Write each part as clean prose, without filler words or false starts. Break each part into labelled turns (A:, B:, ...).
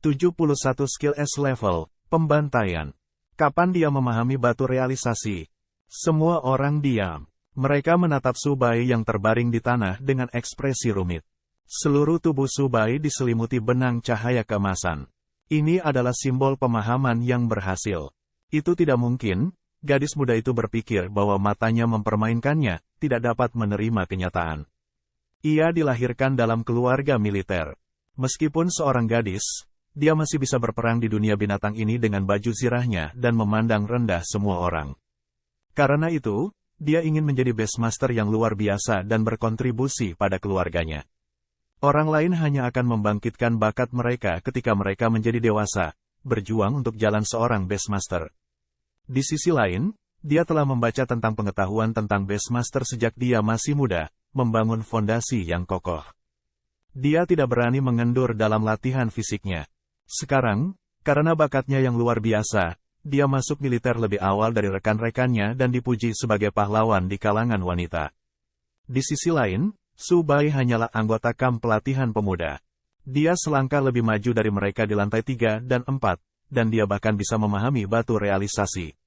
A: 71 skill S level, pembantaian. Kapan dia memahami batu realisasi? Semua orang diam. Mereka menatap Subai yang terbaring di tanah dengan ekspresi rumit. Seluruh tubuh Subai diselimuti benang cahaya keemasan. Ini adalah simbol pemahaman yang berhasil. Itu tidak mungkin, gadis muda itu berpikir bahwa matanya mempermainkannya, tidak dapat menerima kenyataan. Ia dilahirkan dalam keluarga militer. Meskipun seorang gadis, dia masih bisa berperang di dunia binatang ini dengan baju zirahnya dan memandang rendah semua orang. Karena itu, dia ingin menjadi Beastmaster yang luar biasa dan berkontribusi pada keluarganya. Orang lain hanya akan membangkitkan bakat mereka ketika mereka menjadi dewasa, berjuang untuk jalan seorang Beastmaster. Di sisi lain, dia telah membaca tentang pengetahuan tentang Beastmaster sejak dia masih muda, membangun fondasi yang kokoh. Dia tidak berani mengendur dalam latihan fisiknya. Sekarang, karena bakatnya yang luar biasa, dia masuk militer lebih awal dari rekan-rekannya dan dipuji sebagai pahlawan di kalangan wanita. Di sisi lain, Subai hanyalah anggota kamp pelatihan pemuda. Dia selangkah lebih maju dari mereka di lantai 3 dan 4, dan dia bahkan bisa memahami batu realisasi.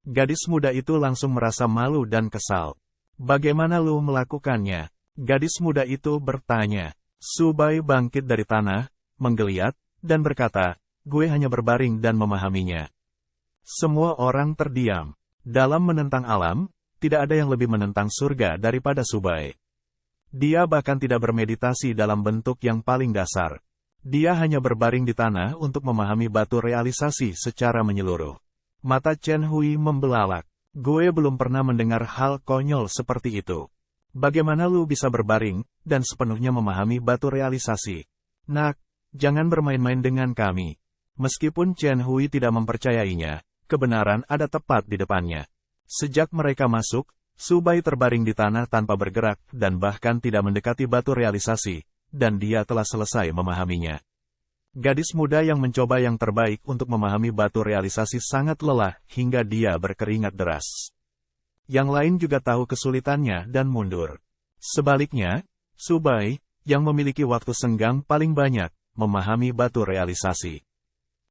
A: Gadis muda itu langsung merasa malu dan kesal. Bagaimana lu melakukannya? Gadis muda itu bertanya. Subai bangkit dari tanah, menggeliat, dan berkata, gue hanya berbaring dan memahaminya. Semua orang terdiam. Dalam menentang alam, tidak ada yang lebih menentang surga daripada Subai. Dia bahkan tidak bermeditasi dalam bentuk yang paling dasar. Dia hanya berbaring di tanah untuk memahami batu realisasi secara menyeluruh. Mata Chen Hui membelalak. Gue belum pernah mendengar hal konyol seperti itu. Bagaimana lu bisa berbaring, dan sepenuhnya memahami batu realisasi? Nak, jangan bermain-main dengan kami. Meskipun Chen Hui tidak mempercayainya, kebenaran ada tepat di depannya. Sejak mereka masuk, Subai terbaring di tanah tanpa bergerak dan bahkan tidak mendekati batu realisasi, dan dia telah selesai memahaminya. Gadis muda yang mencoba yang terbaik untuk memahami batu realisasi sangat lelah hingga dia berkeringat deras. Yang lain juga tahu kesulitannya dan mundur. Sebaliknya, Subai, yang memiliki waktu senggang paling banyak, memahami batu realisasi.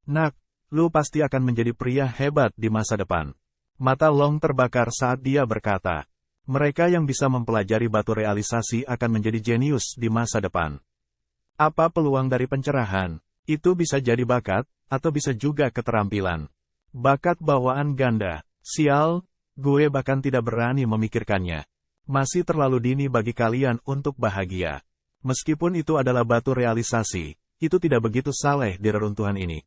A: Nak, lu pasti akan menjadi pria hebat di masa depan. Mata Long terbakar saat dia berkata, mereka yang bisa mempelajari batu realisasi akan menjadi jenius di masa depan. Apa peluang dari pencerahan? Itu bisa jadi bakat, atau bisa juga keterampilan. Bakat bawaan ganda. Sial, gue bahkan tidak berani memikirkannya. Masih terlalu dini bagi kalian untuk bahagia. Meskipun itu adalah batu realisasi, itu tidak begitu saleh di reruntuhan ini.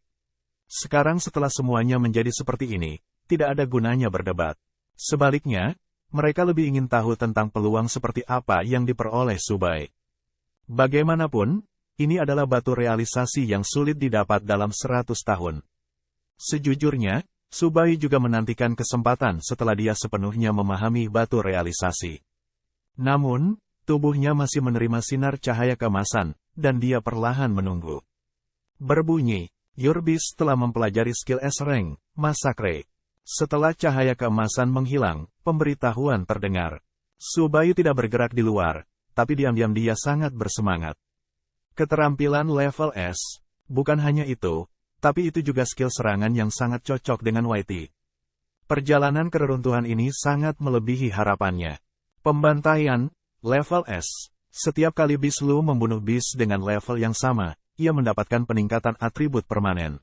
A: Sekarang setelah semuanya menjadi seperti ini, tidak ada gunanya berdebat. Sebaliknya, mereka lebih ingin tahu tentang peluang seperti apa yang diperoleh Subai. Bagaimanapun, ini adalah batu realisasi yang sulit didapat dalam 100 tahun. Sejujurnya, Subai juga menantikan kesempatan setelah dia sepenuhnya memahami batu realisasi. Namun, tubuhnya masih menerima sinar cahaya keemasan, dan dia perlahan menunggu. Berbunyi, Your Beast telah mempelajari skill S-Rank, Massacre. Setelah cahaya keemasan menghilang, pemberitahuan terdengar. Subai tidak bergerak di luar, tapi diam-diam dia sangat bersemangat. Keterampilan level S. Bukan hanya itu, tapi itu juga skill serangan yang sangat cocok dengan YT. Perjalanan ke reruntuhan ini sangat melebihi harapannya. Pembantaian, level S. Setiap kali Beast Lu membunuh Beast dengan level yang sama, ia mendapatkan peningkatan atribut permanen.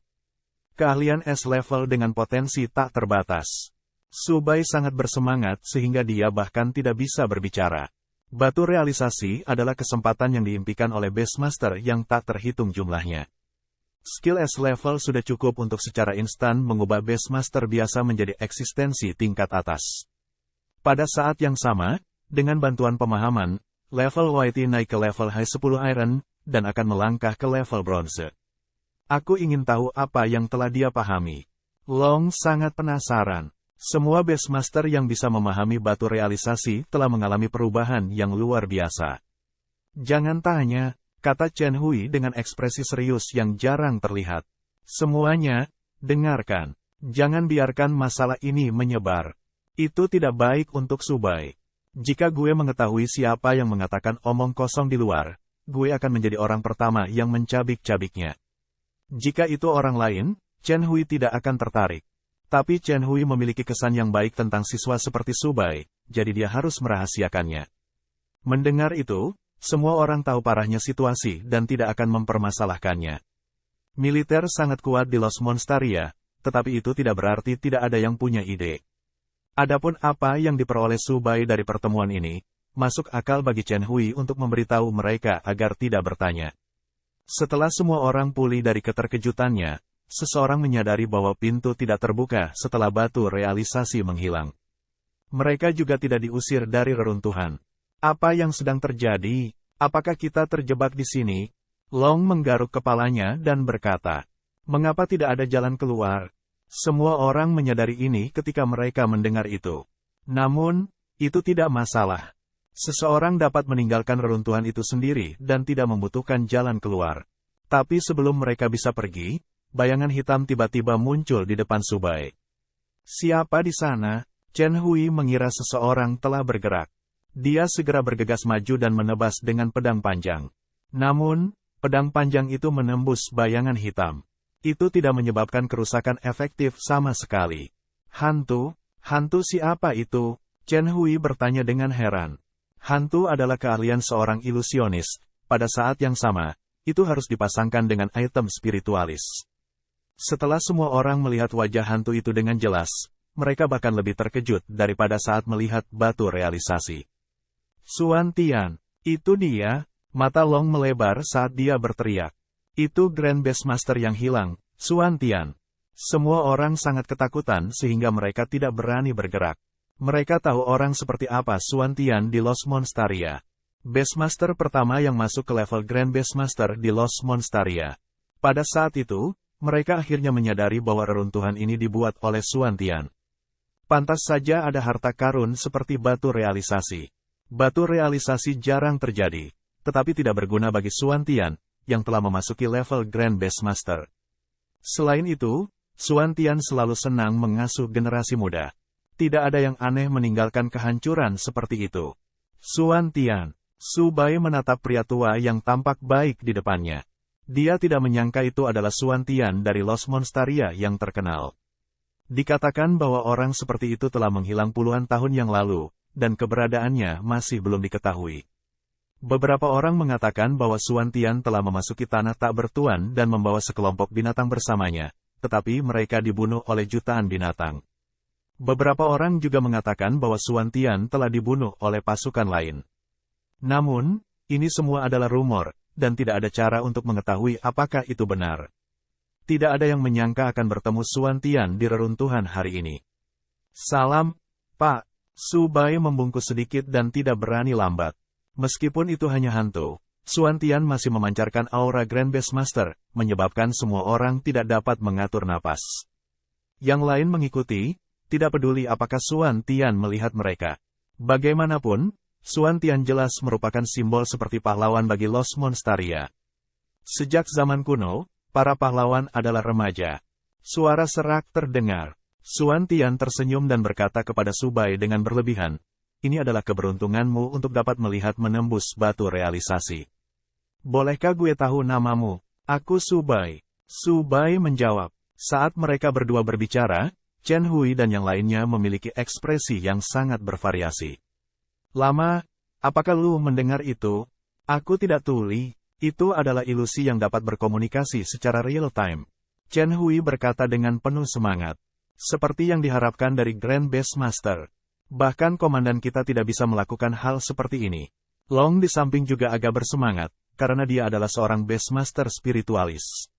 A: Keahlian S level dengan potensi tak terbatas. Subai sangat bersemangat sehingga dia bahkan tidak bisa berbicara. Batu realisasi adalah kesempatan yang diimpikan oleh Beastmaster yang tak terhitung jumlahnya. Skill S level sudah cukup untuk secara instan mengubah Beastmaster biasa menjadi eksistensi tingkat atas. Pada saat yang sama, dengan bantuan pemahaman, level YT naik ke level high 10 Iron, dan akan melangkah ke level Bronze. Aku ingin tahu apa yang telah dia pahami. Long sangat penasaran. Semua Beastmaster yang bisa memahami batu realisasi telah mengalami perubahan yang luar biasa. Jangan tanya, kata Chen Hui dengan ekspresi serius yang jarang terlihat. Semuanya, dengarkan. Jangan biarkan masalah ini menyebar. Itu tidak baik untuk Subai. Jika gue mengetahui siapa yang mengatakan omong kosong di luar, gue akan menjadi orang pertama yang mencabik-cabiknya. Jika itu orang lain, Chen Hui tidak akan tertarik. Tapi Chen Hui memiliki kesan yang baik tentang siswa seperti Subai, jadi dia harus merahasiakannya. Mendengar itu, semua orang tahu parahnya situasi dan tidak akan mempermasalahkannya. Militer sangat kuat di Los Monstaria, tetapi itu tidak berarti tidak ada yang punya ide. Adapun apa yang diperoleh Subai dari pertemuan ini, masuk akal bagi Chen Hui untuk memberitahu mereka agar tidak bertanya. Setelah semua orang pulih dari keterkejutannya, seseorang menyadari bahwa pintu tidak terbuka setelah batu realisasi menghilang. Mereka juga tidak diusir dari reruntuhan. Apa yang sedang terjadi? Apakah kita terjebak di sini? Long menggaruk kepalanya dan berkata, "Mengapa tidak ada jalan keluar?" Semua orang menyadari ini ketika mereka mendengar itu. Namun, itu tidak masalah. Seseorang dapat meninggalkan reruntuhan itu sendiri dan tidak membutuhkan jalan keluar. Tapi sebelum mereka bisa pergi, bayangan hitam tiba-tiba muncul di depan Subai. Siapa di sana? Chen Hui mengira seseorang telah bergerak. Dia segera bergegas maju dan menebas dengan pedang panjang. Namun, pedang panjang itu menembus bayangan hitam. Itu tidak menyebabkan kerusakan efektif sama sekali. Hantu? Hantu siapa itu? Chen Hui bertanya dengan heran. Hantu adalah keahlian seorang ilusionis. Pada saat yang sama, itu harus dipasangkan dengan item spiritualis. Setelah semua orang melihat wajah hantu itu dengan jelas, mereka bahkan lebih terkejut daripada saat melihat batu realisasi. Xuan Tian, itu dia. Mata Long melebar saat dia berteriak. Itu Grand Beastmaster yang hilang, Xuan Tian. Semua orang sangat ketakutan sehingga mereka tidak berani bergerak. Mereka tahu orang seperti apa Xuan Tian di Los Monstaria. Beastmaster pertama yang masuk ke level Grand Beastmaster di Los Monstaria. Pada saat itu, mereka akhirnya menyadari bahwa reruntuhan ini dibuat oleh Xuan Tian. Pantas saja ada harta karun seperti batu realisasi. Batu realisasi jarang terjadi, tetapi tidak berguna bagi Xuan Tian, yang telah memasuki level Grand Beastmaster. Selain itu, Xuan Tian selalu senang mengasuh generasi muda. Tidak ada yang aneh meninggalkan kehancuran seperti itu. Xuan Tian. Subai menatap pria tua yang tampak baik di depannya. Dia tidak menyangka itu adalah Xuan Tian dari Los Monstaria yang terkenal. Dikatakan bahwa orang seperti itu telah menghilang puluhan tahun yang lalu, dan keberadaannya masih belum diketahui. Beberapa orang mengatakan bahwa Xuan Tian telah memasuki tanah tak bertuan dan membawa sekelompok binatang bersamanya, tetapi mereka dibunuh oleh jutaan binatang. Beberapa orang juga mengatakan bahwa Xuan Tian telah dibunuh oleh pasukan lain. Namun, ini semua adalah rumor, dan tidak ada cara untuk mengetahui apakah itu benar. Tidak ada yang menyangka akan bertemu Xuan Tian di reruntuhan hari ini. Salam, Pak. Subai membungkus sedikit dan tidak berani lambat. Meskipun itu hanya hantu, Xuan Tian masih memancarkan aura Grand Beastmaster, menyebabkan semua orang tidak dapat mengatur napas. Yang lain mengikuti, tidak peduli apakah Xuan Tian melihat mereka. Bagaimanapun, Xuan Tian jelas merupakan simbol seperti pahlawan bagi Los Monstaria. Sejak zaman kuno, para pahlawan adalah remaja. Suara serak terdengar. Xuan Tian tersenyum dan berkata kepada Subai dengan berlebihan, "Ini adalah keberuntunganmu untuk dapat melihat menembus batu realisasi. Bolehkah gue tahu namamu?" "Aku Subai." Subai menjawab. Saat mereka berdua berbicara, Chen Hui dan yang lainnya memiliki ekspresi yang sangat bervariasi. "Lama, apakah lu mendengar itu?" "Aku tidak tuli. Itu adalah ilusi yang dapat berkomunikasi secara real-time." Chen Hui berkata dengan penuh semangat. "Seperti yang diharapkan dari Grand Beastmaster. Bahkan komandan kita tidak bisa melakukan hal seperti ini." Long di samping juga agak bersemangat, karena dia adalah seorang Beastmaster spiritualis.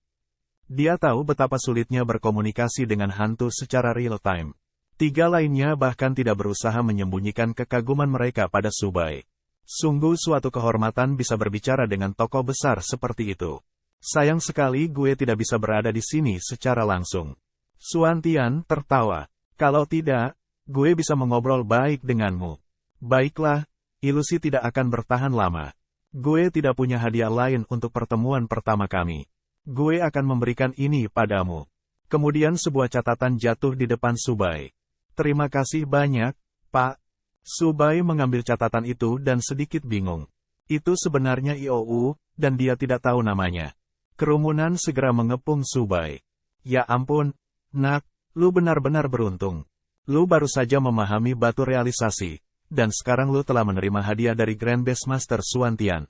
A: Dia tahu betapa sulitnya berkomunikasi dengan hantu secara real-time. Tiga lainnya bahkan tidak berusaha menyembunyikan kekaguman mereka pada Subai. Sungguh suatu kehormatan bisa berbicara dengan tokoh besar seperti itu. Sayang sekali gue tidak bisa berada di sini secara langsung. Xuan Tian tertawa. "Kalau tidak, gue bisa mengobrol baik denganmu." "Baiklah, ilusi tidak akan bertahan lama. Gue tidak punya hadiah lain untuk pertemuan pertama kami. Gue akan memberikan ini padamu." Kemudian sebuah catatan jatuh di depan Subai. "Terima kasih banyak, Pak." Subai mengambil catatan itu dan sedikit bingung. Itu sebenarnya IOU, dan dia tidak tahu namanya. Kerumunan segera mengepung Subai. Ya ampun, nak, lu benar-benar beruntung. Lu baru saja memahami batu realisasi, dan sekarang lu telah menerima hadiah dari Grand Beastmaster Suantian.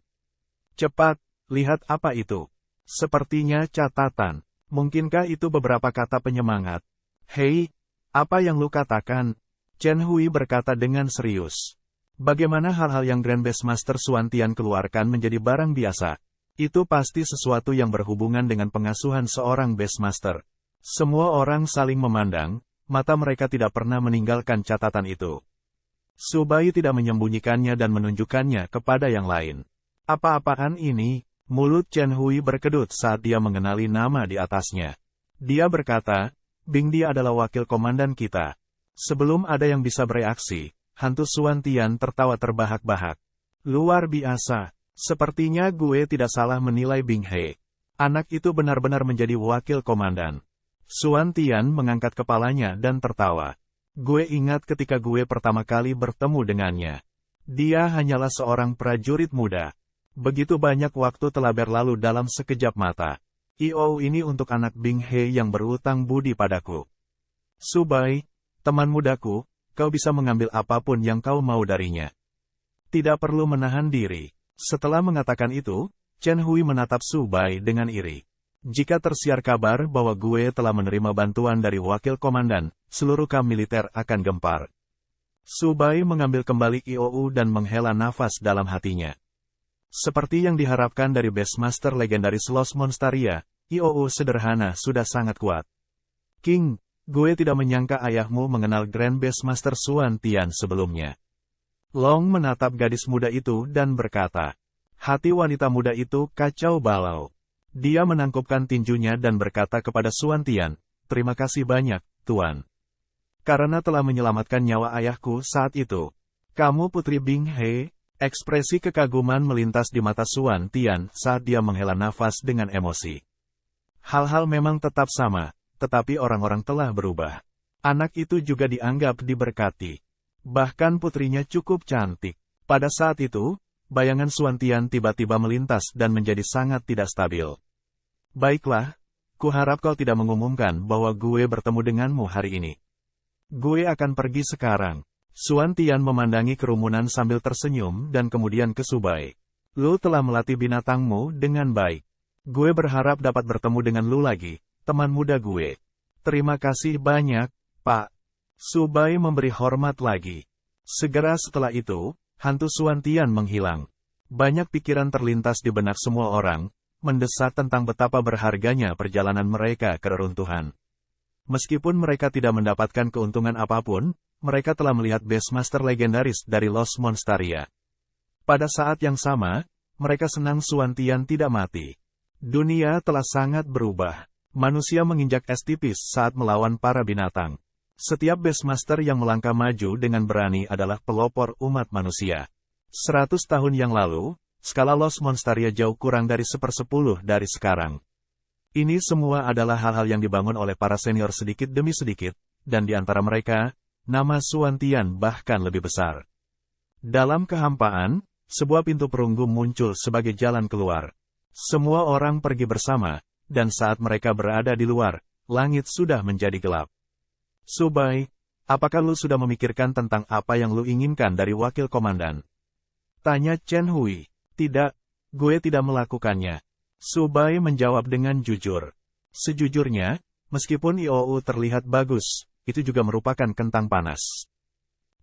A: Cepat, lihat apa itu. Sepertinya catatan. Mungkinkah itu beberapa kata penyemangat? Hei, apa yang lu katakan? Chen Hui berkata dengan serius. Bagaimana hal-hal yang Grand Beastmaster Suantian keluarkan menjadi barang biasa? Itu pasti sesuatu yang berhubungan dengan pengasuhan seorang Beastmaster. Semua orang saling memandang, mata mereka tidak pernah meninggalkan catatan itu. Subai tidak menyembunyikannya dan menunjukkannya kepada yang lain. Apa-apaan ini? Mulut Chen Hui berkedut saat dia mengenali nama di atasnya. Dia berkata, Bing Dia adalah wakil komandan kita. Sebelum ada yang bisa bereaksi, hantu Suantian tertawa terbahak-bahak. Luar biasa. Sepertinya gue tidak salah menilai Bing He. Anak itu benar-benar menjadi wakil komandan. Suantian mengangkat kepalanya dan tertawa. Gue ingat ketika gue pertama kali bertemu dengannya. Dia hanyalah seorang prajurit muda. Begitu banyak waktu telah berlalu dalam sekejap mata. Ini untuk anak Bing He yang berutang budi padaku. Subai, teman mudaku, kau bisa mengambil apapun yang kau mau darinya. Tidak perlu menahan diri. Setelah mengatakan itu, Chen Hui menatap Subai dengan iri. Jika tersiar kabar bahwa gue telah menerima bantuan dari wakil komandan, seluruh kamp militer akan gempar. Subai mengambil kembali Iou dan menghela nafas dalam hatinya. Seperti yang diharapkan dari Beastmaster legendaris Los Monstaria, Iou sederhana sudah sangat kuat. King, gue tidak menyangka ayahmu mengenal Grand Beastmaster Suantian sebelumnya. Long menatap gadis muda itu dan berkata, hati wanita muda itu kacau balau. Dia menangkupkan tinjunya dan berkata kepada Suantian, terima kasih banyak, Tuan. Karena telah menyelamatkan nyawa ayahku saat itu. Kamu putri Bing He. Ekspresi kekaguman melintas di mata Suantian saat dia menghela nafas dengan emosi. Hal-hal memang tetap sama, tetapi orang-orang telah berubah. Anak itu juga dianggap diberkati. Bahkan putrinya cukup cantik. Pada saat itu, bayangan Suantian tiba-tiba melintas dan menjadi sangat tidak stabil. Baiklah, kuharap kau tidak mengumumkan bahwa gue bertemu denganmu hari ini. Gue akan pergi sekarang. Suantian memandangi kerumunan sambil tersenyum dan kemudian ke Subai. Lu telah melatih binatangmu dengan baik. Gue berharap dapat bertemu dengan lu lagi, teman muda gue. Terima kasih banyak, Pak. Subai memberi hormat lagi. Segera setelah itu, hantu Suantian menghilang. Banyak pikiran terlintas di benak semua orang, mendesak tentang betapa berharganya perjalanan mereka ke reruntuhan. Meskipun mereka tidak mendapatkan keuntungan apapun, mereka telah melihat Beastmaster legendaris dari Los Monstaria. Pada saat yang sama, mereka senang Suantian tidak mati. Dunia telah sangat berubah. Manusia menginjak es tipis saat melawan para binatang. Setiap Beastmaster yang melangkah maju dengan berani adalah pelopor umat manusia. 100 tahun yang lalu, skala Los Monstaria jauh kurang dari 1/10 dari sekarang. Ini semua adalah hal-hal yang dibangun oleh para senior sedikit demi sedikit, dan di antara mereka, nama Suantian bahkan lebih besar. Dalam kehampaan, sebuah pintu perunggu muncul sebagai jalan keluar. Semua orang pergi bersama, dan saat mereka berada di luar, langit sudah menjadi gelap. Subai, apakah lu sudah memikirkan tentang apa yang lu inginkan dari wakil komandan? Tanya Chen Hui. Tidak, gue tidak melakukannya. Subai menjawab dengan jujur. Sejujurnya, meskipun Iou terlihat bagus, itu juga merupakan kentang panas.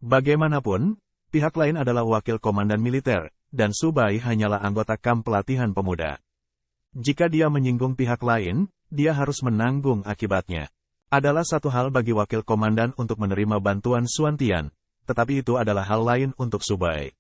A: Bagaimanapun, pihak lain adalah wakil komandan militer, dan Subai hanyalah anggota kamp pelatihan pemuda. Jika dia menyinggung pihak lain, dia harus menanggung akibatnya. Adalah satu hal bagi wakil komandan untuk menerima bantuan Suantian, tetapi itu adalah hal lain untuk Subai.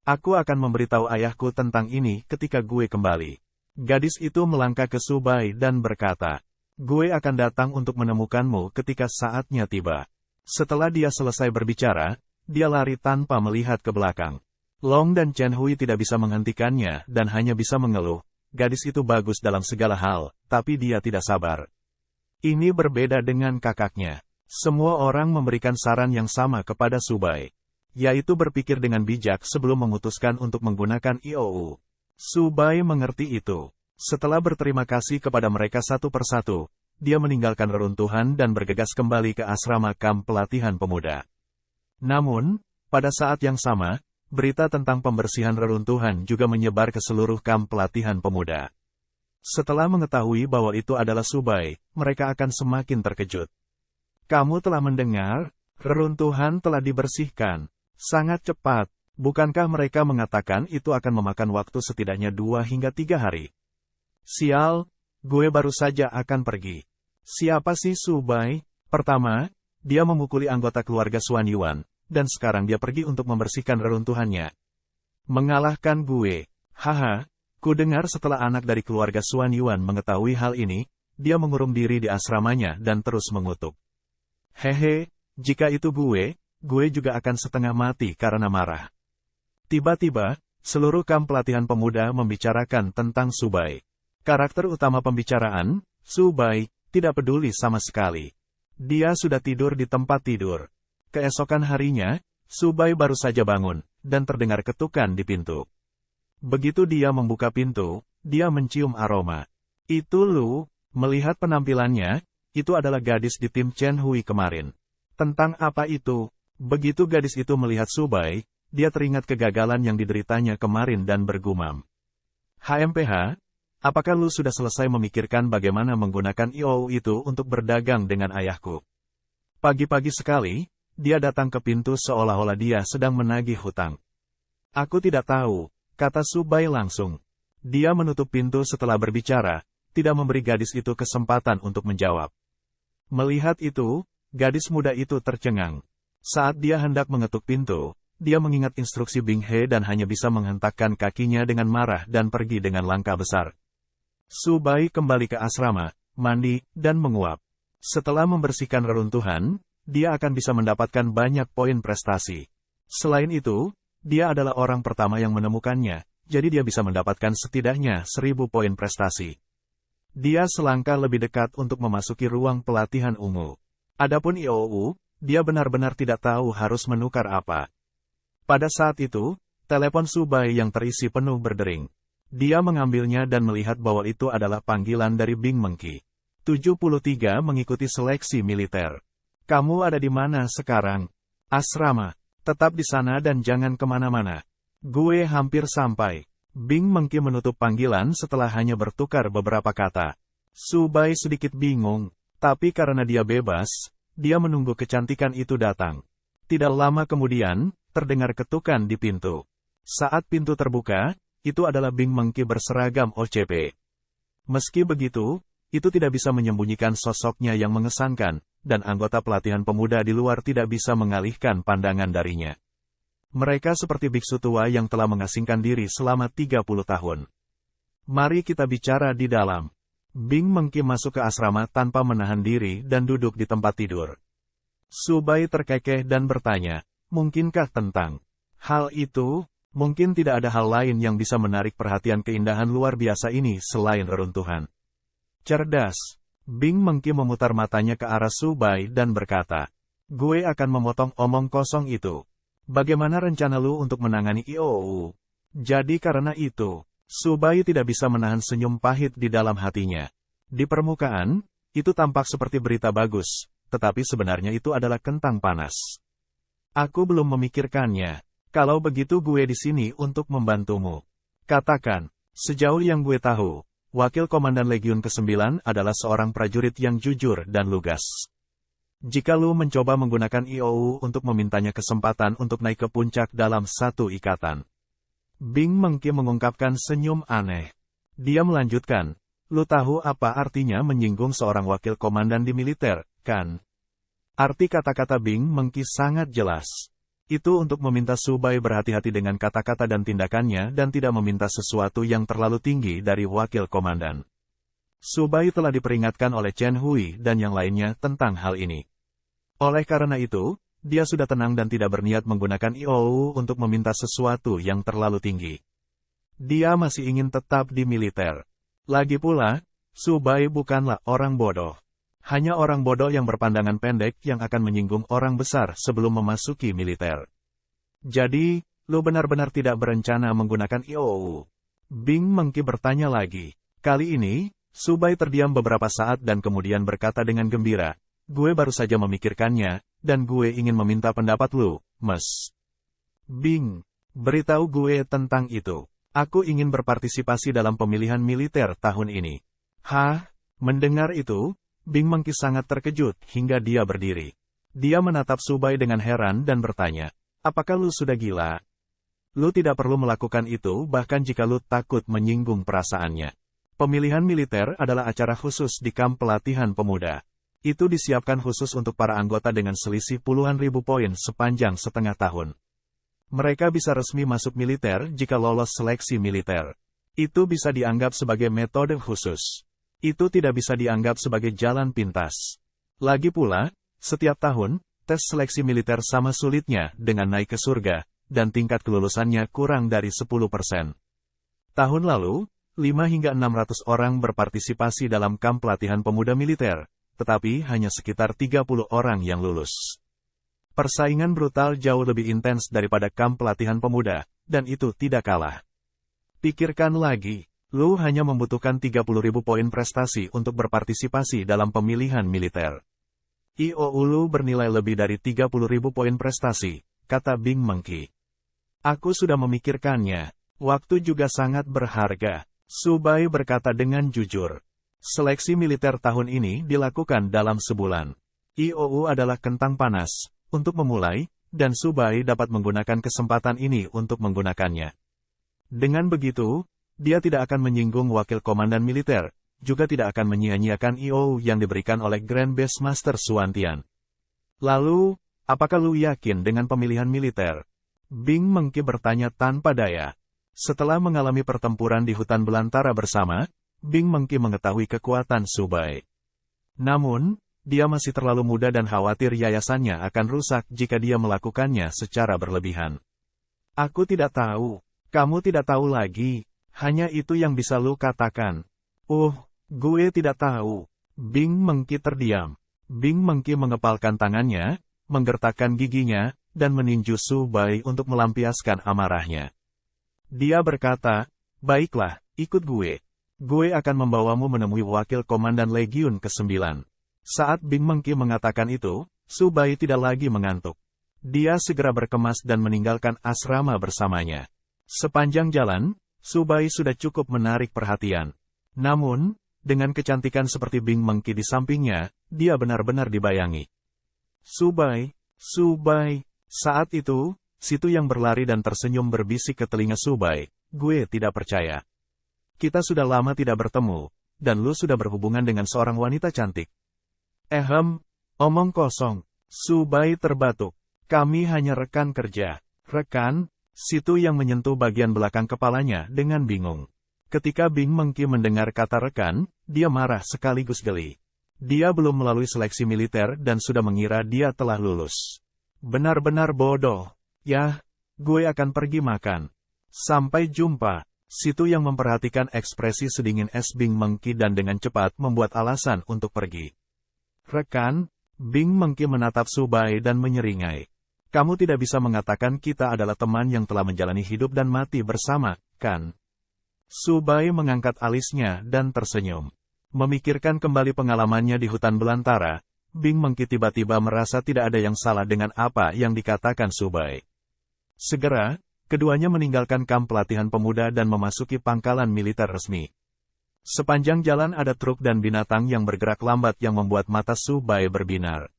A: Aku akan memberitahu ayahku tentang ini ketika gue kembali. Gadis itu melangkah ke Subai dan berkata, gue akan datang untuk menemukanmu ketika saatnya tiba. Setelah dia selesai berbicara, dia lari tanpa melihat ke belakang. Long dan Chen Hui tidak bisa menghentikannya dan hanya bisa mengeluh. Gadis itu bagus dalam segala hal, tapi dia tidak sabar. Ini berbeda dengan kakaknya. Semua orang memberikan saran yang sama kepada Subai, yaitu berpikir dengan bijak sebelum memutuskan untuk menggunakan Iou. Subai mengerti itu. Setelah berterima kasih kepada mereka satu persatu, dia meninggalkan reruntuhan dan bergegas kembali ke asrama kamp pelatihan pemuda. Namun, pada saat yang sama, berita tentang pembersihan reruntuhan juga menyebar ke seluruh kamp pelatihan pemuda. Setelah mengetahui bahwa itu adalah Subai, mereka akan semakin terkejut. Kamu telah mendengar? Reruntuhan telah dibersihkan. Sangat cepat. Bukankah mereka mengatakan itu akan memakan waktu setidaknya 2 hingga 3 hari? Sial, gue baru saja akan pergi. Siapa sih Subai? Pertama, dia memukuli anggota keluarga Xuan Yuan, dan sekarang dia pergi untuk membersihkan reruntuhannya. Mengalahkan gue. Haha, ku dengar setelah anak dari keluarga Xuan Yuan mengetahui hal ini, dia mengurung diri di asramanya dan terus mengutuk. Hehe, jika itu gue juga akan setengah mati karena marah. Tiba-tiba, seluruh kamp pelatihan pemuda membicarakan tentang Subai. Karakter utama pembicaraan, Subai, tidak peduli sama sekali. Dia sudah tidur di tempat tidur. Keesokan harinya, Subai baru saja bangun, dan terdengar ketukan di pintu. Begitu dia membuka pintu, dia mencium aroma. Itu Lu, melihat penampilannya, itu adalah gadis di tim Chen Hui kemarin. Tentang apa itu? Begitu gadis itu melihat Subai, dia teringat kegagalan yang dideritanya kemarin dan bergumam. HMPH, apakah lu sudah selesai memikirkan bagaimana menggunakan IOU itu untuk berdagang dengan ayahku? Pagi-pagi sekali, dia datang ke pintu seolah-olah dia sedang menagih hutang. Aku tidak tahu, kata Subai langsung. Dia menutup pintu setelah berbicara, tidak memberi gadis itu kesempatan untuk menjawab. Melihat itu, gadis muda itu tercengang. Saat dia hendak mengetuk pintu, dia mengingat instruksi Bing He dan hanya bisa menghentakkan kakinya dengan marah dan pergi dengan langkah besar. Subai kembali ke asrama, mandi, dan menguap. Setelah membersihkan reruntuhan, dia akan bisa mendapatkan banyak poin prestasi. Selain itu, dia adalah orang pertama yang menemukannya, jadi dia bisa mendapatkan setidaknya 1000 poin prestasi. Dia selangkah lebih dekat untuk memasuki ruang pelatihan ungu. Adapun IOU, dia benar-benar tidak tahu harus menukar apa. Pada saat itu, telepon Subai yang terisi penuh berdering. Dia mengambilnya dan melihat bahwa itu adalah panggilan dari Bing Mengki. 73 mengikuti seleksi militer. Kamu ada di mana sekarang? Asrama. Tetap di sana dan jangan kemana-mana. Gue hampir sampai. Bing Mengki menutup panggilan setelah hanya bertukar beberapa kata. Subai sedikit bingung, tapi karena dia bebas, dia menunggu kecantikan itu datang. Tidak lama kemudian, terdengar ketukan di pintu. Saat pintu terbuka, itu adalah Bing Mengki berseragam OCP. Meski begitu, itu tidak bisa menyembunyikan sosoknya yang mengesankan, dan anggota pelatihan pemuda di luar tidak bisa mengalihkan pandangan darinya. Mereka seperti biksu tua yang telah mengasingkan diri selama 30 tahun. Mari kita bicara di dalam. Bing Mengki masuk ke asrama tanpa menahan diri dan duduk di tempat tidur. Subai terkekeh dan bertanya, mungkinkah tentang hal itu? Mungkin tidak ada hal lain yang bisa menarik perhatian keindahan luar biasa ini selain reruntuhan. Cerdas. Bing Mengki memutar matanya ke arah Subai dan berkata, gue akan memotong omong kosong itu. Bagaimana rencana lu untuk menangani IOU? Jadi karena itu, Subai tidak bisa menahan senyum pahit di dalam hatinya. Di permukaan, itu tampak seperti berita bagus, tetapi sebenarnya itu adalah kentang panas. Aku belum memikirkannya. Kalau begitu gue di sini untuk membantumu. Katakan, sejauh yang gue tahu, Wakil Komandan Legiun ke-9 adalah seorang prajurit yang jujur dan lugas. Jika lu mencoba menggunakan IOU untuk memintanya kesempatan untuk naik ke puncak dalam satu ikatan. Bing Mengki mengungkapkan senyum aneh. Dia melanjutkan, lu tahu apa artinya menyinggung seorang wakil komandan di militer, kan? Arti kata-kata Bing Mengki sangat jelas. Itu untuk meminta Subai berhati-hati dengan kata-kata dan tindakannya dan tidak meminta sesuatu yang terlalu tinggi dari wakil komandan. Subai telah diperingatkan oleh Chen Hui dan yang lainnya tentang hal ini. Oleh karena itu, dia sudah tenang dan tidak berniat menggunakan IOU untuk meminta sesuatu yang terlalu tinggi. Dia masih ingin tetap di militer. Lagi pula, Subai bukanlah orang bodoh. Hanya orang bodoh yang berpandangan pendek yang akan menyinggung orang besar sebelum memasuki militer. Jadi, lu benar-benar tidak berencana menggunakan IOU? Bing Mengki bertanya lagi. Kali ini, Subai terdiam beberapa saat dan kemudian berkata dengan gembira, gue baru saja memikirkannya, dan gue ingin meminta pendapat lu, Mes. Bing, beritahu gue tentang itu. Aku ingin berpartisipasi dalam pemilihan militer tahun ini. Hah? Mendengar itu, Bing Mengki sangat terkejut hingga dia berdiri. Dia menatap Subai dengan heran dan bertanya, apakah lu sudah gila? Lu tidak perlu melakukan itu bahkan jika lu takut menyinggung perasaannya. Pemilihan militer adalah acara khusus di kamp pelatihan pemuda. Itu disiapkan khusus untuk para anggota dengan selisih puluhan ribu poin sepanjang setengah tahun. Mereka bisa resmi masuk militer jika lolos seleksi militer. Itu bisa dianggap sebagai metode khusus. Itu tidak bisa dianggap sebagai jalan pintas. Lagi pula, setiap tahun, tes seleksi militer sama sulitnya dengan naik ke surga, dan tingkat kelulusannya kurang dari 10%. Tahun lalu, 5 hingga 600 orang berpartisipasi dalam kamp pelatihan pemuda militer, tetapi hanya sekitar 30 orang yang lulus. Persaingan brutal jauh lebih intens daripada kamp pelatihan pemuda, dan itu tidak kalah. Pikirkan lagi, lu hanya membutuhkan 30.000 poin prestasi untuk berpartisipasi dalam pemilihan militer. IOU lu bernilai lebih dari 30.000 poin prestasi, kata Bing Mengki. Aku sudah memikirkannya, waktu juga sangat berharga. Subai berkata dengan jujur. Seleksi militer tahun ini dilakukan dalam sebulan. IOU adalah kentang panas, untuk memulai, dan Subai dapat menggunakan kesempatan ini untuk menggunakannya. Dengan begitu, dia tidak akan menyinggung wakil komandan militer, juga tidak akan menyia-nyiakan IOU yang diberikan oleh Grand Beastmaster Suwantian. Lalu, apakah lu yakin dengan pemilihan militer? Bing Mengki bertanya tanpa daya. Setelah mengalami pertempuran di hutan belantara bersama, Bing Mengki mengetahui kekuatan Subai. Namun, dia masih terlalu muda dan khawatir yayasannya akan rusak jika dia melakukannya secara berlebihan. Aku tidak tahu. Kamu tidak tahu lagi. Hanya itu yang bisa lu katakan. Gue tidak tahu. Bing Mengki terdiam. Bing Mengki mengepalkan tangannya, menggertakkan giginya, dan meninju Subai untuk melampiaskan amarahnya. Dia berkata, baiklah, ikut gue. Gue akan membawamu menemui wakil komandan Legiun ke-9. Saat Bing Mengki mengatakan itu, Subai tidak lagi mengantuk. Dia segera berkemas dan meninggalkan asrama bersamanya. Sepanjang jalan, Subai sudah cukup menarik perhatian. Namun, dengan kecantikan seperti Bing Mengki di sampingnya, dia benar-benar dibayangi. Subai. Saat itu, Situ yang berlari dan tersenyum berbisik ke telinga Subai, gue tidak percaya. Kita sudah lama tidak bertemu, dan lu sudah berhubungan dengan seorang wanita cantik. Omong kosong. Subai terbatuk. Kami hanya rekan kerja. Rekan? Situ yang menyentuh bagian belakang kepalanya dengan bingung. Ketika Bing Mengki mendengar kata rekan, dia marah sekaligus geli. Dia belum melalui seleksi militer dan sudah mengira dia telah lulus. Benar-benar bodoh. Yah, gue akan pergi makan. Sampai jumpa. Situ yang memperhatikan ekspresi sedingin es Bing Mengki dan dengan cepat membuat alasan untuk pergi. Rekan, Bing Mengki menatap Subai dan menyeringai. Kamu tidak bisa mengatakan kita adalah teman yang telah menjalani hidup dan mati bersama, kan? Subai mengangkat alisnya dan tersenyum. Memikirkan kembali pengalamannya di hutan belantara, Bing Mengki tiba-tiba merasa tidak ada yang salah dengan apa yang dikatakan Subai. Segera, keduanya meninggalkan kamp pelatihan pemuda dan memasuki pangkalan militer resmi. Sepanjang jalan ada truk dan binatang yang bergerak lambat yang membuat mata Subai berbinar.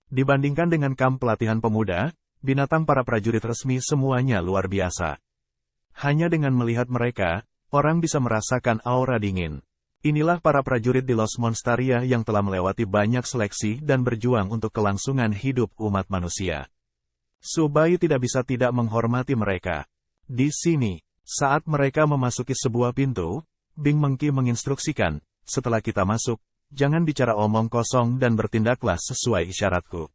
A: Dibandingkan dengan kamp pelatihan pemuda, binatang para prajurit resmi semuanya luar biasa. Hanya dengan melihat mereka, orang bisa merasakan aura dingin. Inilah para prajurit di Los Monstaria yang telah melewati banyak seleksi dan berjuang untuk kelangsungan hidup umat manusia. Subai tidak bisa tidak menghormati mereka. Di sini, saat mereka memasuki sebuah pintu, Bing Mengki menginstruksikan, setelah kita masuk, jangan bicara omong kosong dan bertindaklah sesuai isyaratku.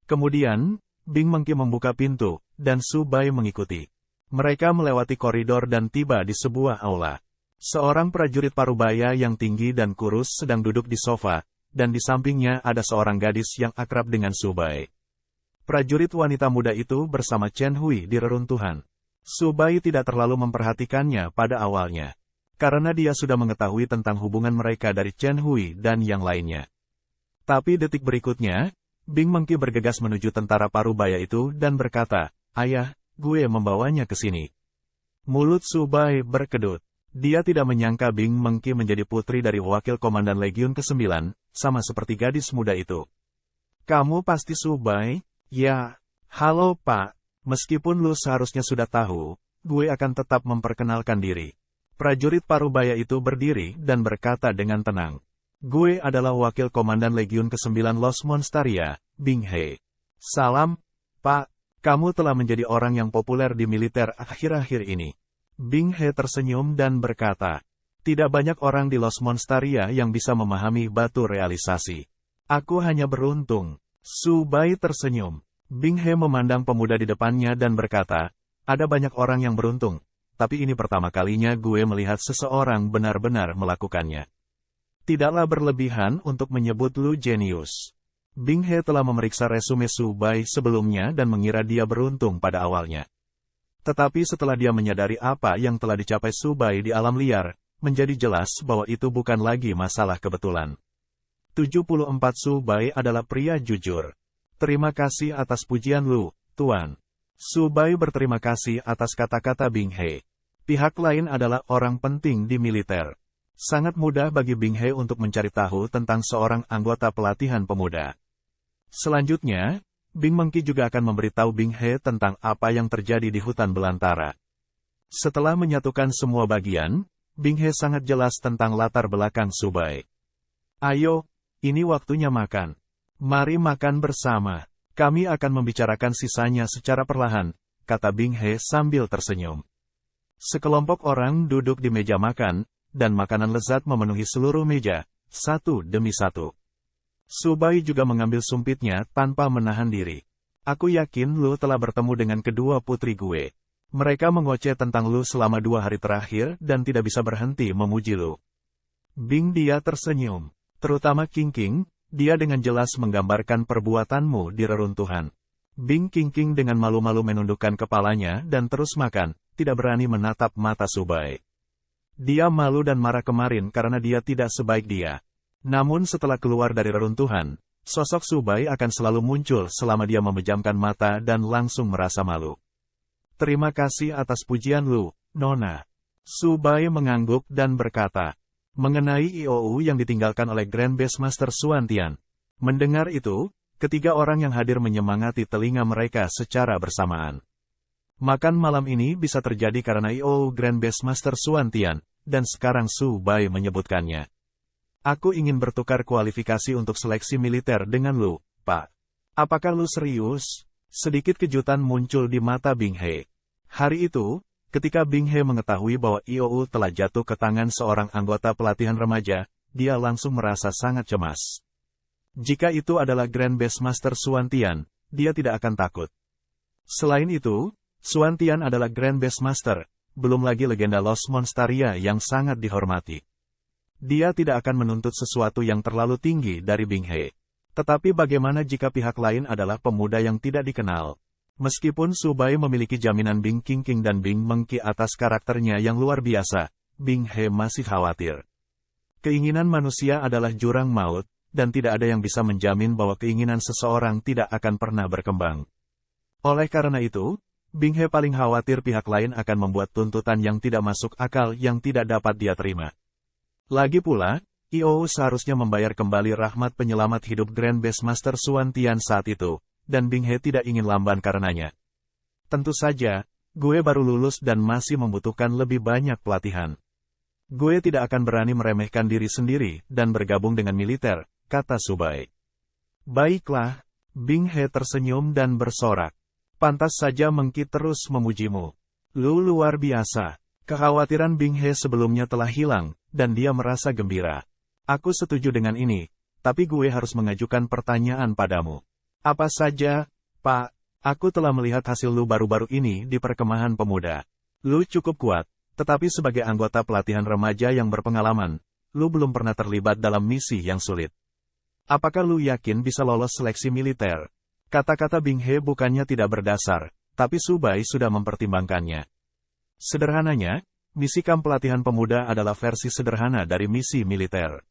A: Kemudian, Bing Mengki membuka pintu, dan Subai mengikuti. Mereka melewati koridor dan tiba di sebuah aula. Seorang prajurit parubaya yang tinggi dan kurus sedang duduk di sofa, dan di sampingnya ada seorang gadis yang akrab dengan Subai. Prajurit wanita muda itu bersama Chen Hui di reruntuhan. Subai tidak terlalu memperhatikannya pada awalnya. karena dia sudah mengetahui tentang hubungan mereka dari Chen Hui dan yang lainnya. Tapi detik berikutnya, Bing Mengki bergegas menuju tentara parubaya itu dan berkata, "Ayah, gue membawanya ke sini." Mulut Su Bai berkedut. Dia tidak menyangka Bing Mengki menjadi putri dari wakil komandan Legiun ke-9, sama seperti gadis muda itu. "Kamu pasti Su Bai?" "Ya." "Halo Pak, meskipun lu seharusnya sudah tahu, gue akan tetap memperkenalkan diri." Prajurit parubaya itu berdiri dan berkata dengan tenang, "Gue adalah wakil komandan Legiun ke-9 Los Monstaria, Bing He." "Salam, Pak. Kamu telah menjadi orang yang populer di militer akhir-akhir ini." Bing He tersenyum dan berkata, "Tidak banyak orang di Los Monstaria yang bisa memahami batu realisasi. Aku hanya beruntung." Su Bai tersenyum. Bing He memandang pemuda di depannya dan berkata, "Ada banyak orang yang beruntung, tapi ini pertama kalinya gue melihat seseorang benar-benar melakukannya. Tidaklah berlebihan untuk menyebut lu jenius." Bing He telah memeriksa resume Su Bai sebelumnya dan mengira dia beruntung pada awalnya. Tetapi setelah dia menyadari apa yang telah dicapai Su Bai di alam liar, menjadi jelas bahwa itu bukan lagi masalah kebetulan. 74 Su Bai adalah pria jujur. "Terima kasih atas pujian lu, Tuan." Su Bai berterima kasih atas kata-kata Bing He. Pihak lain adalah orang penting di militer. Sangat mudah bagi Bing He untuk mencari tahu tentang seorang anggota pelatihan pemuda. Selanjutnya, Bing Mengki juga akan memberitahu Bing He tentang apa yang terjadi di hutan belantara. Setelah menyatukan semua bagian, Bing He sangat jelas tentang latar belakang Su Bai. "Ayo, ini waktunya makan. Mari makan bersama. Kami akan membicarakan sisanya secara perlahan," kata Bing He sambil tersenyum. Sekelompok orang duduk di meja makan, dan makanan lezat memenuhi seluruh meja, satu demi satu. Su Bai juga mengambil sumpitnya tanpa menahan diri. "Aku yakin lu telah bertemu dengan kedua putri gue. Mereka mengoceh tentang lu selama 2 hari terakhir dan tidak bisa berhenti memuji lu." Bing dia tersenyum. "Terutama King King, dia dengan jelas menggambarkan perbuatanmu di reruntuhan." Bing King dengan malu-malu menundukkan kepalanya dan terus makan, tidak berani menatap mata Su Bai. Dia malu dan marah kemarin karena dia tidak sebaik dia. Namun setelah keluar dari reruntuhan, sosok Su Bai akan selalu muncul selama dia memejamkan mata dan langsung merasa malu. "Terima kasih atas pujian lu, Nona." Su Bai mengangguk dan berkata, "Mengenai IOU yang ditinggalkan oleh Grand Beastmaster Xuan Tian." Mendengar itu, ketiga orang yang hadir menyemangati telinga mereka secara bersamaan. Makan malam ini bisa terjadi karena IOU Grand Beastmaster Xuan Tian, dan sekarang Su Bai menyebutkannya. "Aku ingin bertukar kualifikasi untuk seleksi militer dengan lu, Pak." "Apakah lu serius?" Sedikit kejutan muncul di mata Bing He. Hari itu, ketika Bing He mengetahui bahwa IOU telah jatuh ke tangan seorang anggota pelatihan remaja, dia langsung merasa sangat cemas. Jika itu adalah Grand Beastmaster Xuan Tian, dia tidak akan takut. Selain itu, Xuan Tian adalah Grand Beastmaster, belum lagi legenda Los Monstaria yang sangat dihormati. Dia tidak akan menuntut sesuatu yang terlalu tinggi dari Bing He. Tetapi bagaimana jika pihak lain adalah pemuda yang tidak dikenal? Meskipun Su Bai memiliki jaminan Bing King dan Bing Mengki atas karakternya yang luar biasa, Bing He masih khawatir. Keinginan manusia adalah jurang maut, dan tidak ada yang bisa menjamin bahwa keinginan seseorang tidak akan pernah berkembang. Oleh karena itu, Bing He paling khawatir pihak lain akan membuat tuntutan yang tidak masuk akal yang tidak dapat dia terima. Lagi pula, IOU seharusnya membayar kembali rahmat penyelamat hidup Grand Beastmaster Xuan Tian saat itu, dan Bing He tidak ingin lamban karenanya. "Tentu saja, gue baru lulus dan masih membutuhkan lebih banyak pelatihan. Gue tidak akan berani meremehkan diri sendiri dan bergabung dengan militer," kata Su Bai. "Baiklah." Bing He tersenyum dan bersorak. "Pantas saja Mengki terus memujimu. Lu luar biasa." Kekhawatiran Bing He sebelumnya telah hilang, dan dia merasa gembira. "Aku setuju dengan ini, tapi gue harus mengajukan pertanyaan padamu." "Apa saja, Pak?" "Aku telah melihat hasil lu baru-baru ini di perkemahan pemuda. Lu cukup kuat, tetapi sebagai anggota pelatihan remaja yang berpengalaman, lu belum pernah terlibat dalam misi yang sulit. Apakah lu yakin bisa lolos seleksi militer?" Kata-kata Bing He bukannya tidak berdasar, tapi Su Bai sudah mempertimbangkannya. Sederhananya, misi kamp pelatihan pemuda adalah versi sederhana dari misi militer.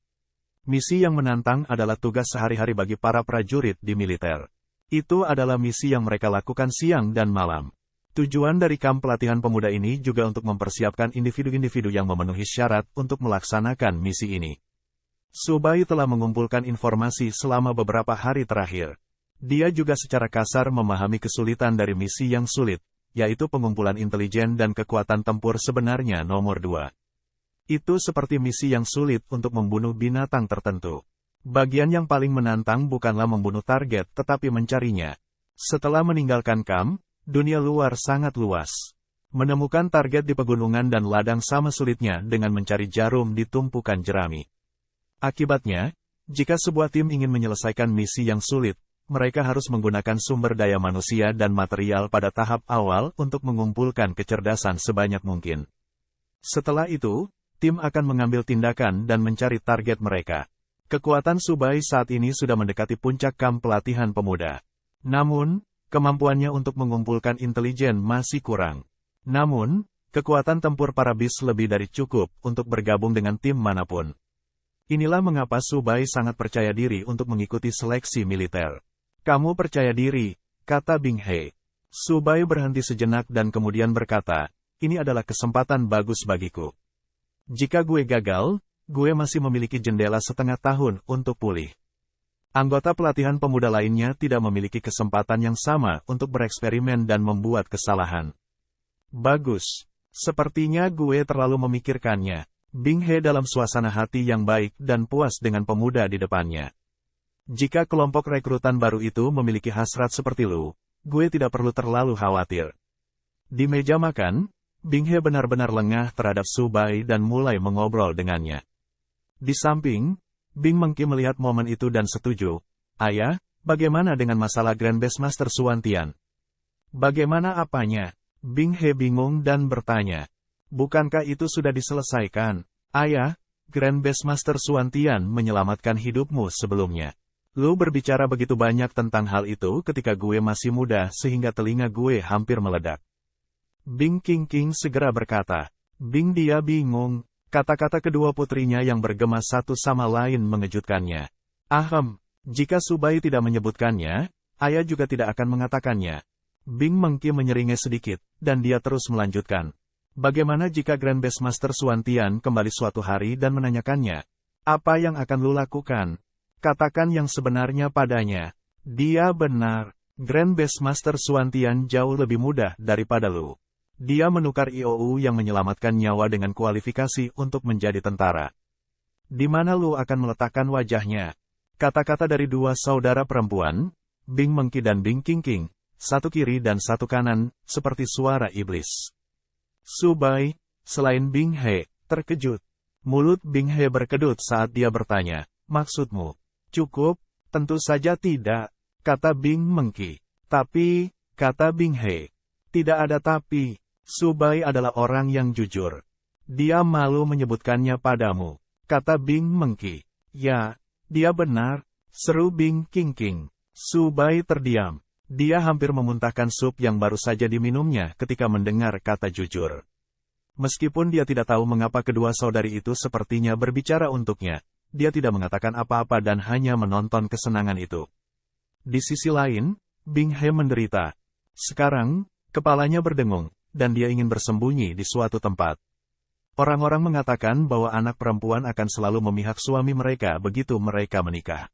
A: Misi yang menantang adalah tugas sehari-hari bagi para prajurit di militer. Itu adalah misi yang mereka lakukan siang dan malam. Tujuan dari kamp pelatihan pemuda ini juga untuk mempersiapkan individu-individu yang memenuhi syarat untuk melaksanakan misi ini. Subai telah mengumpulkan informasi selama beberapa hari terakhir. Dia juga secara kasar memahami kesulitan dari misi yang sulit, yaitu pengumpulan intelijen dan kekuatan tempur sebenarnya nomor 2. Itu seperti misi yang sulit untuk membunuh binatang tertentu. Bagian yang paling menantang bukanlah membunuh target tetapi mencarinya. Setelah meninggalkan kamp, dunia luar sangat luas. Menemukan target di pegunungan dan ladang sama sulitnya dengan mencari jarum di tumpukan jerami. Akibatnya, jika sebuah tim ingin menyelesaikan misi yang sulit, mereka harus menggunakan sumber daya manusia dan material pada tahap awal untuk mengumpulkan kecerdasan sebanyak mungkin. Setelah itu, tim akan mengambil tindakan dan mencari target mereka. Kekuatan Subai saat ini sudah mendekati puncak kamp pelatihan pemuda. Namun, kemampuannya untuk mengumpulkan intelijen masih kurang. Namun, kekuatan tempur para bis lebih dari cukup untuk bergabung dengan tim manapun. Inilah mengapa Subai sangat percaya diri untuk mengikuti seleksi militer. Kamu percaya diri, kata Bing He. Subai berhenti sejenak dan kemudian berkata, ini adalah kesempatan bagus bagiku. Jika gue gagal, gue masih memiliki jendela setengah tahun untuk pulih. Anggota pelatihan pemuda lainnya tidak memiliki kesempatan yang sama untuk bereksperimen dan membuat kesalahan. Bagus. Sepertinya gue terlalu memikirkannya. Bing He dalam suasana hati yang baik dan puas dengan pemuda di depannya. Jika kelompok rekrutan baru itu memiliki hasrat seperti lu, gue tidak perlu terlalu khawatir. Di meja makan, Bing He benar-benar lengah terhadap Subai dan mulai mengobrol dengannya. Di samping, Bing Mengki melihat momen itu dan setuju. Ayah, bagaimana dengan masalah Grand Beastmaster Suantian? Bagaimana apanya? Bing He bingung dan bertanya. Bukankah itu sudah diselesaikan? Ayah, Grand Beastmaster Suantian menyelamatkan hidupmu sebelumnya. Lu berbicara begitu banyak tentang hal itu ketika gue masih muda sehingga telinga gue hampir meledak. Bing King segera berkata. Bing dia bingung. Kata-kata kedua putrinya yang bergema satu sama lain mengejutkannya. Ahem, jika Subai tidak menyebutkannya, ayah juga tidak akan mengatakannya. Bing Mengki menyeringai sedikit, dan dia terus melanjutkan. Bagaimana jika Grand Beastmaster Suantian kembali suatu hari dan menanyakannya? Apa yang akan lu lakukan? Katakan yang sebenarnya padanya. Dia benar. Grand Beastmaster Suantian jauh lebih mudah daripada lu. Dia menukar IOU yang menyelamatkan nyawa dengan kualifikasi untuk menjadi tentara. Di mana lu akan meletakkan wajahnya? Kata-kata dari dua saudara perempuan, Bing Mengki dan Bing King, satu kiri dan satu kanan, seperti suara iblis. Subai, selain Bing He, terkejut. Mulut Bing He berkedut saat dia bertanya, maksudmu? Cukup? Tentu saja tidak, kata Bing Mengki. Tapi, kata Bing He. Tidak ada tapi. Subai adalah orang yang jujur. Dia malu menyebutkannya padamu, kata Bing Mengki. Ya, dia benar, seru Bing King. Subai terdiam. Dia hampir memuntahkan sup yang baru saja diminumnya ketika mendengar kata jujur. Meskipun dia tidak tahu mengapa kedua saudari itu sepertinya berbicara untuknya, dia tidak mengatakan apa-apa dan hanya menonton kesenangan itu. Di sisi lain, Bing He menderita. Sekarang, kepalanya berdengung, dan dia ingin bersembunyi di suatu tempat. Orang-orang mengatakan bahwa anak perempuan akan selalu memihak suami mereka begitu mereka menikah.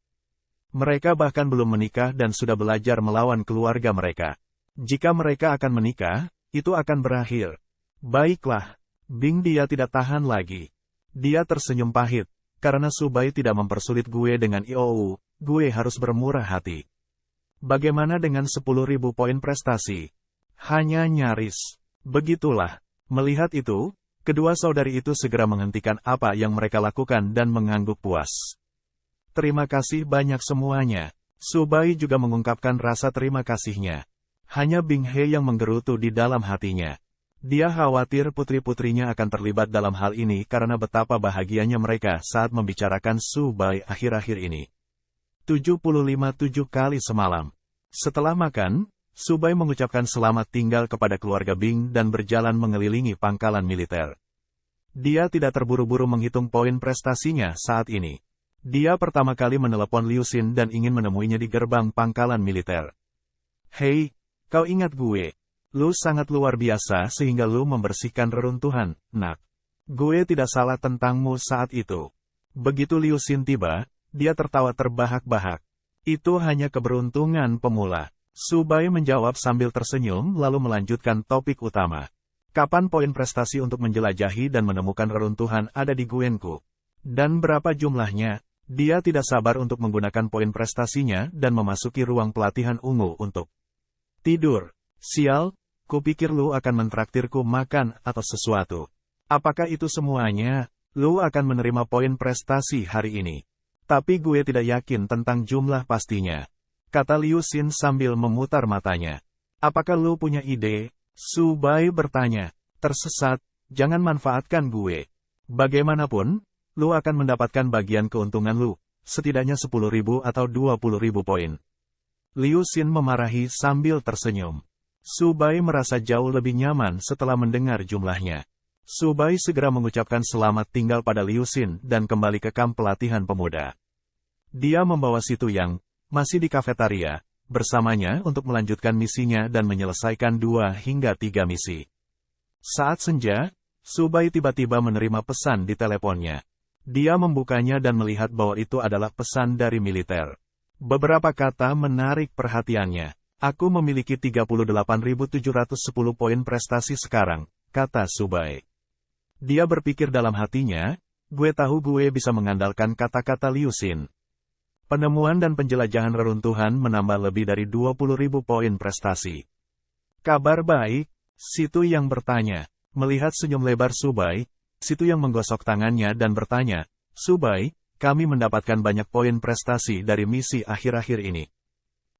A: Mereka bahkan belum menikah dan sudah belajar melawan keluarga mereka. Jika mereka akan menikah, itu akan berakhir. Baiklah, Bing dia tidak tahan lagi. Dia tersenyum pahit. Karena Subai tidak mempersulit gue dengan IOU, gue harus bermurah hati. Bagaimana dengan 10.000 poin prestasi? Hanya nyaris. Begitulah. Melihat itu, kedua saudari itu segera menghentikan apa yang mereka lakukan dan mengangguk puas. Terima kasih banyak semuanya. Subai juga mengungkapkan rasa terima kasihnya. Hanya Bing He yang menggerutu di dalam hatinya. Dia khawatir putri-putrinya akan terlibat dalam hal ini karena betapa bahagianya mereka saat membicarakan Subai akhir-akhir ini. 75-7 kali semalam. Setelah makan, Subai mengucapkan selamat tinggal kepada keluarga Bing dan berjalan mengelilingi pangkalan militer. Dia tidak terburu-buru menghitung poin prestasinya saat ini. Dia pertama kali menelepon Liu Xin dan ingin menemuinya di gerbang pangkalan militer. Hei, kau ingat gue? Lu sangat luar biasa sehingga lu membersihkan reruntuhan, nak. Gue tidak salah tentangmu saat itu. Begitu Liu Xin tiba, dia tertawa terbahak-bahak. Itu hanya keberuntungan pemula. Su Bai menjawab sambil tersenyum lalu melanjutkan topik utama. Kapan poin prestasi untuk menjelajahi dan menemukan reruntuhan ada di Guenku? Dan berapa jumlahnya? Dia tidak sabar untuk menggunakan poin prestasinya dan memasuki ruang pelatihan ungu untuk tidur. Sial, kupikir lu akan mentraktirku makan atau sesuatu. Apakah itu semuanya? Lu akan menerima poin prestasi hari ini. Tapi gue tidak yakin tentang jumlah pastinya. Kata Liu Xin sambil memutar matanya. Apakah lu punya ide? Su Bai bertanya. Tersesat, jangan manfaatkan gue. Bagaimanapun, lu akan mendapatkan bagian keuntungan lu, setidaknya 10.000 atau 20.000 poin. Liu Xin memarahi sambil tersenyum. Su Bai merasa jauh lebih nyaman setelah mendengar jumlahnya. Su Bai segera mengucapkan selamat tinggal pada Liu Xin dan kembali ke kamp pelatihan pemuda. Dia membawa Si Tuyang, masih di kafetaria, bersamanya untuk melanjutkan misinya dan menyelesaikan 2 hingga 3 misi. Saat senja, Su Bai tiba-tiba menerima pesan di teleponnya. Dia membukanya dan melihat bahwa itu adalah pesan dari militer. Beberapa kata menarik perhatiannya. Aku memiliki 38.710 poin prestasi sekarang, kata Su Bai. Dia berpikir dalam hatinya, gue tahu gue bisa mengandalkan kata-kata Liu Xin. Penemuan dan penjelajahan reruntuhan menambah lebih dari 20.000 poin prestasi. Kabar baik, Si Tuyang bertanya. Melihat senyum lebar Su Bai, Si Tuyang menggosok tangannya dan bertanya, Su Bai, kami mendapatkan banyak poin prestasi dari misi akhir-akhir ini.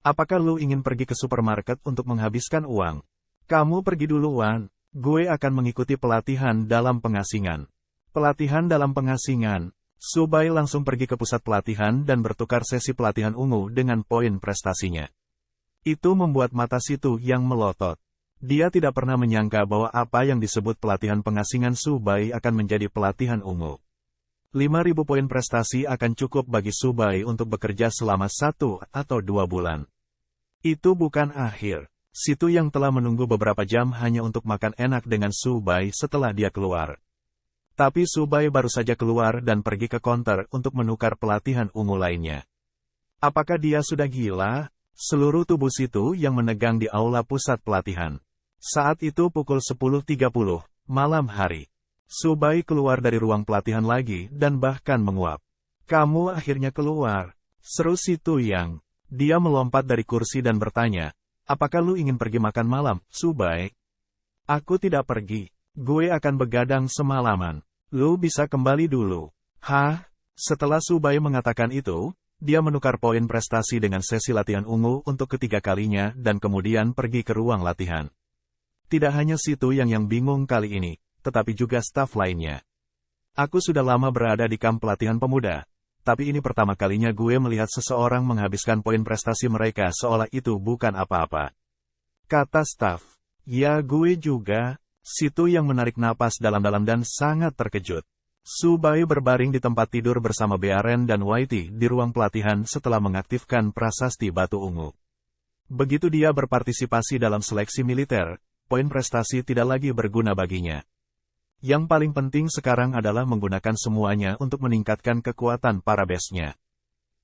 A: Apakah lu ingin pergi ke supermarket untuk menghabiskan uang? Kamu pergi duluan, gue akan mengikuti pelatihan dalam pengasingan. Pelatihan dalam pengasingan. Su Bai langsung pergi ke pusat pelatihan dan bertukar sesi pelatihan ungu dengan poin prestasinya. Itu membuat mata Si Tuyang melotot. Dia tidak pernah menyangka bahwa apa yang disebut pelatihan pengasingan Su Bai akan menjadi pelatihan ungu. 5.000 poin prestasi akan cukup bagi Su Bai untuk bekerja selama 1 atau 2 bulan. Itu bukan akhir. Si Tuyang telah menunggu beberapa jam hanya untuk makan enak dengan Su Bai setelah dia keluar. Tapi Su Bai baru saja keluar dan pergi ke konter untuk menukar pelatihan ungu lainnya. Apakah dia sudah gila? Seluruh tubuh Si Tuyang menegang di aula pusat pelatihan. Saat itu pukul 10.30, malam hari. Su Bai keluar dari ruang pelatihan lagi dan bahkan menguap. Kamu akhirnya keluar, seru Si Tuyang. Dia melompat dari kursi dan bertanya, apakah lu ingin pergi makan malam, Su Bai? Aku tidak pergi. Gue akan begadang semalaman. Lu bisa kembali dulu. Hah? Setelah Su Bai mengatakan itu, dia menukar poin prestasi dengan sesi latihan ungu untuk ketiga kalinya dan kemudian pergi ke ruang latihan. Tidak hanya Si Tuyang yang bingung kali ini, tetapi juga staf lainnya. Aku sudah lama berada di kamp pelatihan pemuda, tapi ini pertama kalinya gue melihat seseorang menghabiskan poin prestasi mereka seolah itu bukan apa-apa. Kata staf. Ya gue juga. Si Tuyang menarik napas dalam-dalam dan sangat terkejut. Su Bai berbaring di tempat tidur bersama Bearen dan Whitey di ruang pelatihan setelah mengaktifkan prasasti batu ungu. Begitu dia berpartisipasi dalam seleksi militer, poin prestasi tidak lagi berguna baginya. Yang paling penting sekarang adalah menggunakan semuanya untuk meningkatkan kekuatan para base-nya.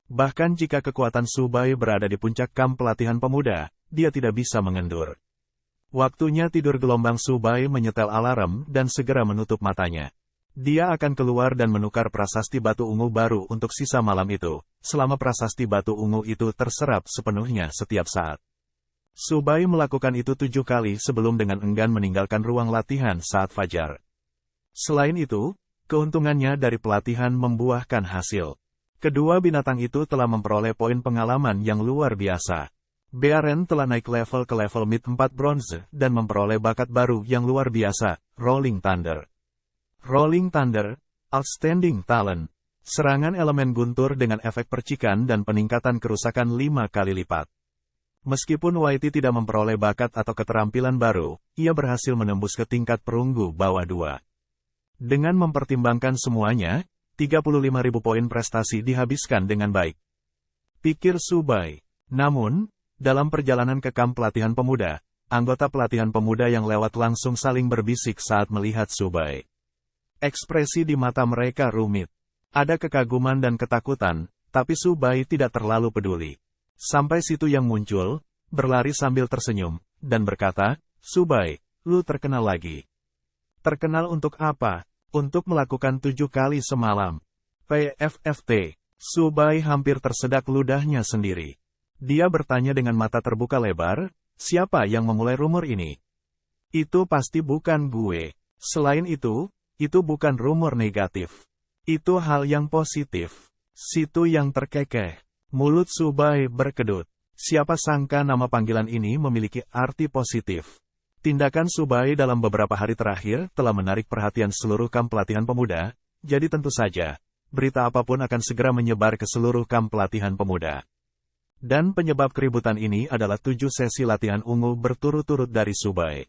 A: Bahkan jika kekuatan Su Bai berada di puncak kamp pelatihan pemuda, dia tidak bisa mengendur. Waktunya tidur gelombang. Su Bai menyetel alarm dan segera menutup matanya. Dia akan keluar dan menukar prasasti batu ungu baru untuk sisa malam itu, selama prasasti batu ungu itu terserap sepenuhnya setiap saat. Su Bai melakukan itu 7 kali sebelum dengan enggan meninggalkan ruang latihan saat fajar. Selain itu, keuntungannya dari pelatihan membuahkan hasil. Kedua binatang itu telah memperoleh poin pengalaman yang luar biasa. Bearen telah naik level ke level mid 4 bronze dan memperoleh bakat baru yang luar biasa, Rolling Thunder. Rolling Thunder, Outstanding Talent. Serangan elemen guntur dengan efek percikan dan peningkatan kerusakan 5 kali lipat. Meskipun Whitey tidak memperoleh bakat atau keterampilan baru, ia berhasil menembus ke tingkat perunggu bawah 2. Dengan mempertimbangkan semuanya, 35.000 poin prestasi dihabiskan dengan baik. Pikir Subai. Namun, dalam perjalanan ke kamp pelatihan pemuda, anggota pelatihan pemuda yang lewat langsung saling berbisik saat melihat Subai. Ekspresi di mata mereka rumit. Ada kekaguman dan ketakutan, tapi Subai tidak terlalu peduli. Sampai situ yang muncul, berlari sambil tersenyum, dan berkata, "Subai, lu terkenal lagi." "Terkenal untuk apa?" "Untuk melakukan 7 kali semalam." PFFT. Subai hampir tersedak ludahnya sendiri. Dia bertanya dengan mata terbuka lebar, "Siapa yang memulai rumor ini?" "Itu pasti bukan gue. Selain itu bukan rumor negatif. Itu hal yang positif." Situ yang terkekeh. Mulut Subai berkedut. Siapa sangka nama panggilan ini memiliki arti positif. Tindakan Subai dalam beberapa hari terakhir telah menarik perhatian seluruh kamp pelatihan pemuda, jadi tentu saja, berita apapun akan segera menyebar ke seluruh kamp pelatihan pemuda. Dan penyebab keributan ini adalah 7 sesi latihan ungu berturut-turut dari Subai.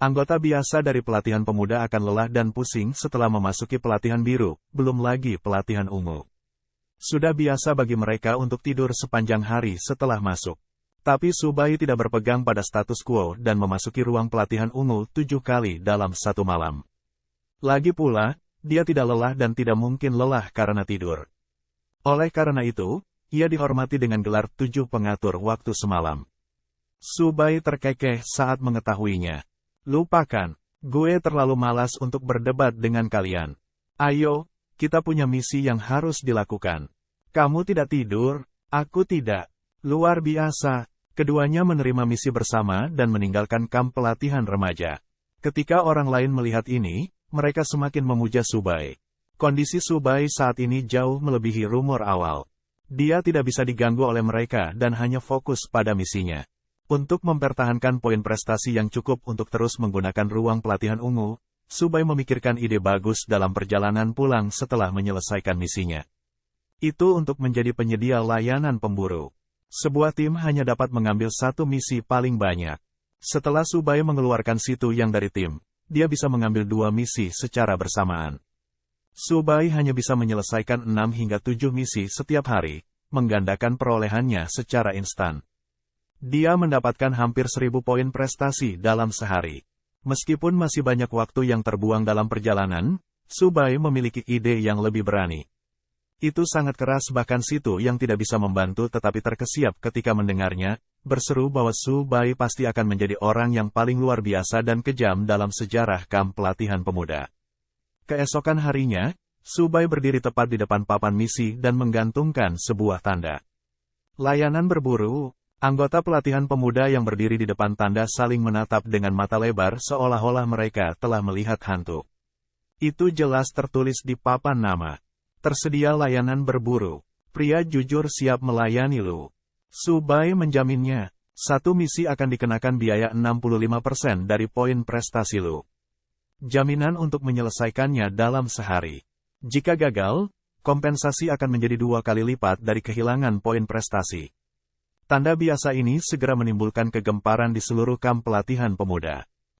A: Anggota biasa dari pelatihan pemuda akan lelah dan pusing setelah memasuki pelatihan biru, belum lagi pelatihan ungu. Sudah biasa bagi mereka untuk tidur sepanjang hari setelah masuk. Tapi Subai tidak berpegang pada status quo dan memasuki ruang pelatihan ungu 7 kali dalam satu malam. Lagi pula, dia tidak lelah dan tidak mungkin lelah karena tidur. Oleh karena itu, ia dihormati dengan gelar 7 pengatur waktu semalam. Subai terkekeh saat mengetahuinya. "Lupakan, gue terlalu malas untuk berdebat dengan kalian. Ayo, kita punya misi yang harus dilakukan. Kamu tidak tidur, aku tidak." Luar biasa, keduanya menerima misi bersama dan meninggalkan kamp pelatihan remaja. Ketika orang lain melihat ini, mereka semakin memuja Subai. Kondisi Subai saat ini jauh melebihi rumor awal. Dia tidak bisa diganggu oleh mereka dan hanya fokus pada misinya. Untuk mempertahankan poin prestasi yang cukup untuk terus menggunakan ruang pelatihan ungu, Subai memikirkan ide bagus dalam perjalanan pulang setelah menyelesaikan misinya. Itu untuk menjadi penyedia layanan pemburu. Sebuah tim hanya dapat mengambil 1 misi paling banyak. Setelah Subai mengeluarkan situ yang dari tim, dia bisa mengambil 2 misi secara bersamaan. Subai hanya bisa menyelesaikan 6 hingga 7 misi setiap hari, menggandakan perolehannya secara instan. Dia mendapatkan hampir 1.000 poin prestasi dalam sehari. Meskipun masih banyak waktu yang terbuang dalam perjalanan, Subai memiliki ide yang lebih berani. Itu sangat keras, bahkan situ yang tidak bisa membantu tetapi terkesiap ketika mendengarnya, berseru bahwa Subai pasti akan menjadi orang yang paling luar biasa dan kejam dalam sejarah kamp pelatihan pemuda. Keesokan harinya, Subai berdiri tepat di depan papan misi dan menggantungkan sebuah tanda. Layanan berburu. Anggota pelatihan pemuda yang berdiri di depan tanda saling menatap dengan mata lebar seolah-olah mereka telah melihat hantu. Itu jelas tertulis di papan nama. Tersedia layanan berburu. Pria jujur siap melayani lu. Subai menjaminnya. 1 misi akan dikenakan biaya 65% dari poin prestasi lu. Jaminan untuk menyelesaikannya dalam sehari. Jika gagal, kompensasi akan menjadi 2 kali lipat dari kehilangan poin prestasi. Tanda biasa ini segera menimbulkan kegemparan di seluruh kamp pelatihan pemuda.